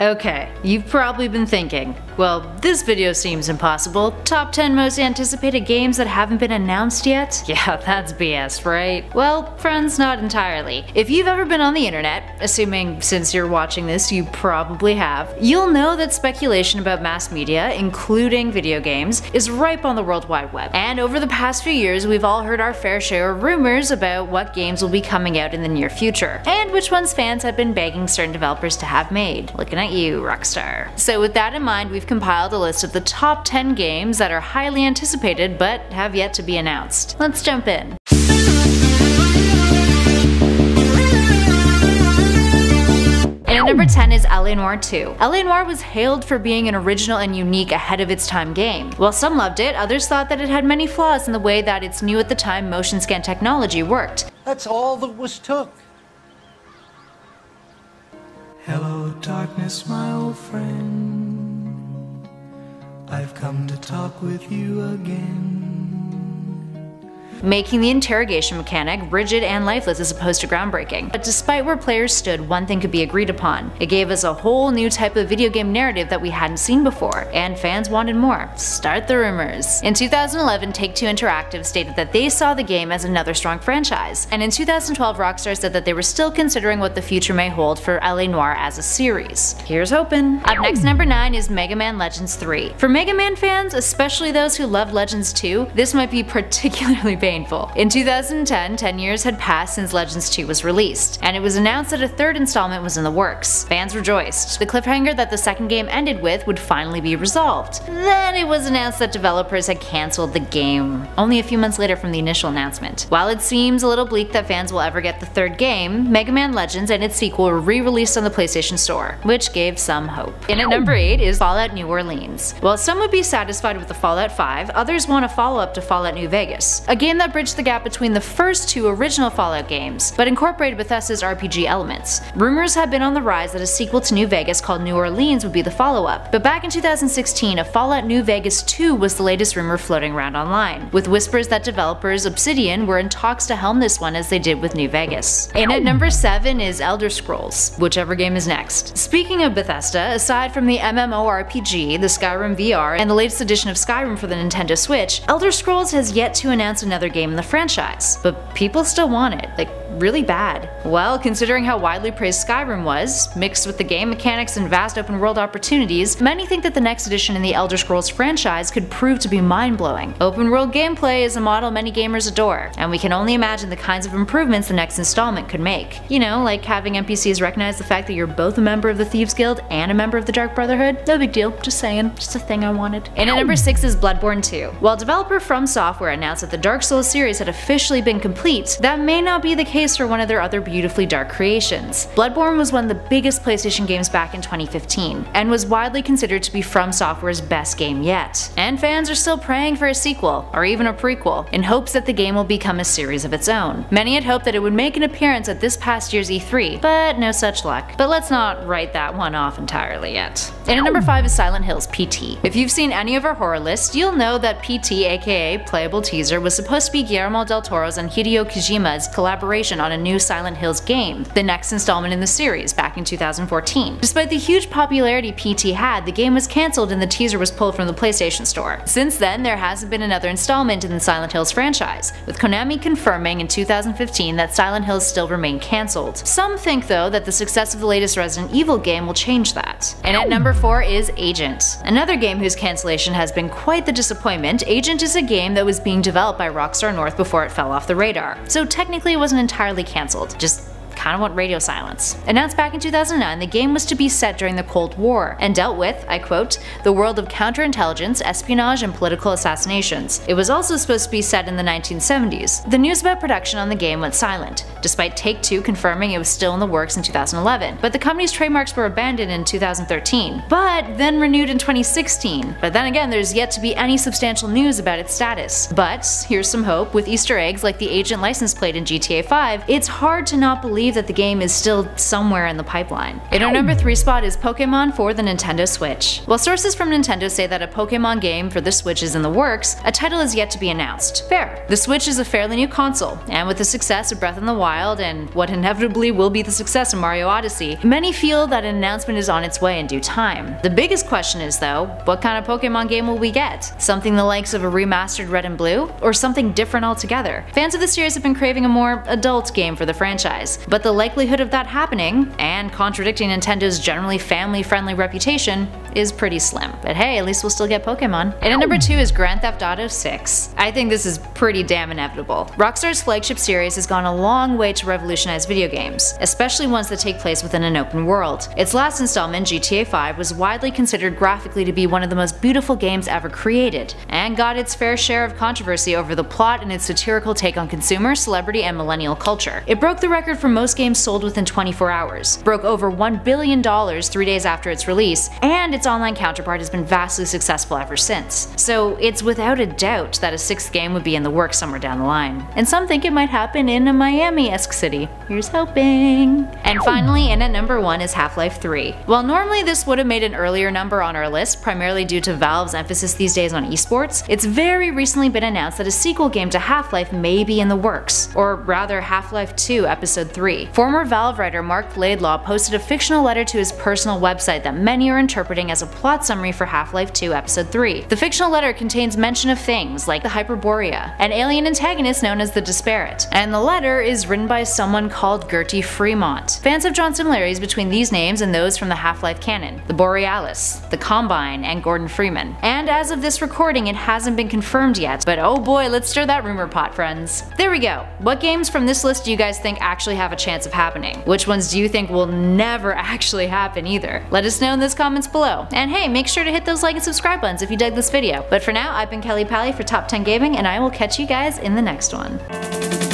Okay, you've probably been thinking, well, this video seems impossible. Top 10 most anticipated games that haven't been announced yet? Yeah, that's BS, right? Well, friends, not entirely. If you've ever been on the internet, assuming since you're watching this you probably have, you'll know that speculation about mass media, including video games, is ripe on the World Wide Web. And over the past few years, we've all heard our fair share of rumors about what games will be coming out in the near future, and which ones fans have been begging certain developers to have made. Looking at you, Rockstar. So with that in mind, we've compiled a list of the top 10 games that are highly anticipated but have yet to be announced. Let's jump in. And at number 10 is LA Noire 2. LA Noire was hailed for being an original and unique ahead of its time game. While some loved it, others thought that it had many flaws in the way that its new at the time motion scan technology worked. That's all that was took. Hello darkness, my old friend, I've come to talk with you again. Making the interrogation mechanic rigid and lifeless as opposed to groundbreaking. But despite where players stood, one thing could be agreed upon. It gave us a whole new type of video game narrative that we hadn't seen before, and fans wanted more. Start the rumors. In 2011, Take-Two Interactive stated that they saw the game as another strong franchise, and in 2012 Rockstar said that they were still considering what the future may hold for LA Noire as a series. Here's hoping. Up next, number 9 is Mega Man Legends 3. For Mega Man fans, especially those who loved Legends 2, this might be particularly painful. In 2010, 10 years had passed since Legends 2 was released, and it was announced that a third installment was in the works. Fans rejoiced. The cliffhanger that the second game ended with would finally be resolved. Then it was announced that developers had cancelled the game, only a few months later from the initial announcement. While it seems a little bleak that fans will ever get the third game, Mega Man Legends and its sequel were re-released on the PlayStation Store, which gave some hope. And at number 8 is Fallout New Orleans. While some would be satisfied with the Fallout 5, others want a follow-up to Fallout New Vegas, a game that bridged the gap between the first two original Fallout games, but incorporated Bethesda's RPG elements. Rumors had been on the rise that a sequel to New Vegas called New Orleans would be the follow-up, but back in 2016, a Fallout New Vegas 2 was the latest rumor floating around online, with whispers that developers Obsidian were in talks to helm this one as they did with New Vegas. And at number 7 is Elder Scrolls, whichever game is next. Speaking of Bethesda, aside from the MMORPG, the Skyrim VR, and the latest edition of Skyrim for the Nintendo Switch, Elder Scrolls has yet to announce another game in the franchise, but people still want it, like really bad. Well, considering how widely praised Skyrim was, mixed with the game mechanics and vast open world opportunities, many think that the next edition in the Elder Scrolls franchise could prove to be mind-blowing. Open world gameplay is a model many gamers adore, and we can only imagine the kinds of improvements the next installment could make. You know, like having NPCs recognize the fact that you're both a member of the Thieves Guild and a member of the Dark Brotherhood. No big deal, just saying, just a thing I wanted. And at number 6 is Bloodborne 2. While developer From Software announced that the Dark Souls series had officially been complete, that may not be the case for one of their other beautifully dark creations. Bloodborne was one of the biggest PlayStation games back in 2015, and was widely considered to be From Software's best game yet. And fans are still praying for a sequel, or even a prequel, in hopes that the game will become a series of its own. Many had hoped that it would make an appearance at this past year's E3, but no such luck. But let's not write that one off entirely yet. And at number 5 is Silent Hills PT. If you've seen any of our horror lists, you'll know that PT, aka Playable Teaser, was supposed to be Guillermo del Toro's and Hideo Kojima's collaboration on a new Silent Hills game, the next installment in the series, back in 2014. Despite the huge popularity PT had, the game was cancelled and the teaser was pulled from the PlayStation Store. Since then, there hasn't been another installment in the Silent Hills franchise, with Konami confirming in 2015 that Silent Hills still remain cancelled. Some think though that the success of the latest Resident Evil game will change that. And at number 4 is Agent. Another game whose cancellation has been quite the disappointment. Agent is a game that was being developed by Rockstar North before it fell off the radar, so technically it wasn't entirely cancelled, just kind of want radio silence. Announced back in 2009, the game was to be set during the Cold War, and dealt with, I quote, the world of counterintelligence, espionage, and political assassinations. It was also supposed to be set in the 1970s. The news about production on the game went silent, despite Take-Two confirming it was still in the works in 2011, but the company's trademarks were abandoned in 2013, but then renewed in 2016. But then again, there's yet to be any substantial news about its status. But here's some hope. With Easter eggs like the Agent license plate in GTA 5, it's hard to not believe believe that the game is still somewhere in the pipeline. In our number 3 spot is Pokemon for the Nintendo Switch. While sources from Nintendo say that a Pokemon game for the Switch is in the works, a title is yet to be announced. Fair. The Switch is a fairly new console, and with the success of Breath of the Wild and what inevitably will be the success of Mario Odyssey, many feel that an announcement is on its way in due time. The biggest question is though, what kind of Pokemon game will we get? Something the likes of a remastered Red and Blue? Or something different altogether? Fans of the series have been craving a more adult game for the franchise, but the likelihood of that happening, and contradicting Nintendo's generally family-friendly reputation, is pretty slim. But hey, at least we'll still get Pokemon. And at number 2 is Grand Theft Auto 6. I think this is pretty damn inevitable. Rockstar's flagship series has gone a long way to revolutionize video games, especially ones that take place within an open world. Its last installment, GTA 5, was widely considered graphically to be one of the most beautiful games ever created, and got its fair share of controversy over the plot and its satirical take on consumer, celebrity, and millennial culture. It broke the record for most games sold within 24 hours, broke over $1 billion 3 days after its release, and its online counterpart has been vastly successful ever since. So it's without a doubt that a 6th game would be in the works somewhere down the line. And some think it might happen in a Miami-esque city. Here's hoping. And finally, in at number 1 is Half-Life 3. While normally this would have made an earlier number on our list, primarily due to Valve's emphasis these days on esports, it's very recently been announced that a sequel game to Half-Life may be in the works, or rather Half-Life 2 Episode 3. Former Valve writer Mark Laidlaw posted a fictional letter to his personal website that many are interpreting as a plot summary for Half-Life 2 Episode 3. The fictional letter contains mention of things like the Hyperborea, an alien antagonist known as the Disparate, and the letter is written by someone called Gertie Fremont. Fans have drawn similarities between these names and those from the Half-Life canon, the Borealis, the Combine, and Gordon Freeman. And as of this recording, it hasn't been confirmed yet, but oh boy, let's stir that rumor pot, friends. There we go. What games from this list do you guys think actually have a chance of happening? Which ones do you think will never actually happen either? Let us know in those comments below. And hey, make sure to hit those like and subscribe buttons if you dug this video. But for now, I've been Kelly Pally for Top 10 Gaming, and I will catch you guys in the next one.